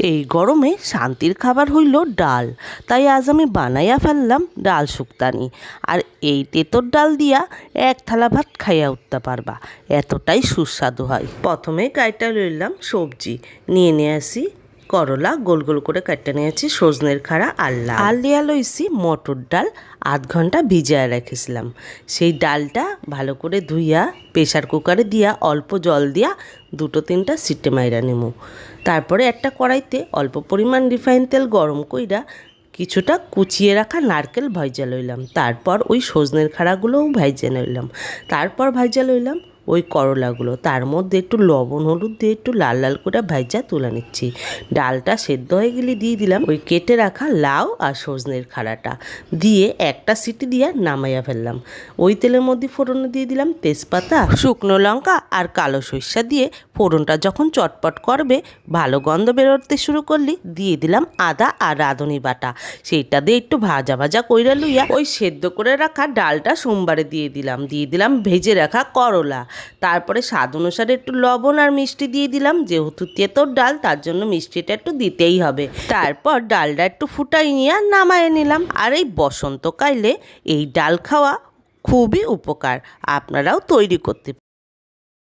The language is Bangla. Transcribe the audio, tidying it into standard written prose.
এই গরমে শান্তির খাবার হইল ডাল, তাই আজ আমি বানাইয়া ফেললাম ডাল শুক্তানি। আর এই তেঁতর ডাল দিয়া এক থালা ভাত খাইয়া উঠতে পারবা, এতটাই সুস্বাদু হয়। প্রথমে কাইটা লইলাম সবজি, নিয়ে আসি করলা, গোল গোল করে কাটতে নিয়েছি, সজনের খাড়া আর লিয়া লইছি মটর ডাল, আধ ঘন্টা ভিজায় রেখেছিলাম। সেই ডালটা ভালো করে ধুইয়া প্রেশার কুকারে দিয়া অল্প জল দিয়া 2-3টা সিটে মাইরা নেবো। তারপরে একটা কড়াইতে অল্প পরিমাণ রিফাইন তেল গরম কইরা কিছুটা কুচিয়ে রাখা নারকেল ভাইজা লইলাম। তারপর ওই সজনের খাড়াগুলোও ভাইজা লইলাম। তারপর ভাইজা লইলাম ওই করলাগুলো, তার মধ্যে একটু লবণ হলুদ দিয়ে একটু লাল লাল করে ভাইজা তুলে নিচ্ছি। ডালটা সেদ্ধ হয়ে গেলে দিয়ে দিলাম ওই কেটে রাখা লাউ আর সজনের খাড়াটা, দিয়ে একটা সিটি দিয়ে নামাইয়া ফেললাম। ওই তেলের মধ্যে ফোড়নে দিয়ে দিলাম তেজপাতা, শুকনো লঙ্কা আর কালো সরিষা দিয়ে ফোড়নটা যখন চটপট করবে, ভালো গন্ধ বেরোতে শুরু করলি দিয়ে দিলাম আদা আর রাঁধুনি বাটা। সেইটা দিয়ে একটু ভাজা ভাজা কইরা লইয়া ওই সেদ্ধ করে রাখা ডালটা সোমবারে দিয়ে দিলাম ভেজে রাখা করলা। তারপরে স্বাদ অনুসারে একটু লবণ আর মিষ্টি দিয়ে দিলাম, যেহেতু তেঁতর ডাল তার জন্য মিষ্টিটা একটু দিতেই হবে। তারপর ডালটা একটু ফুটাই নিয়ে নামায় নিলাম। আর এই বসন্তকালে এই ডাল খাওয়া খুবই উপকার, আপনারাও তৈরি করতে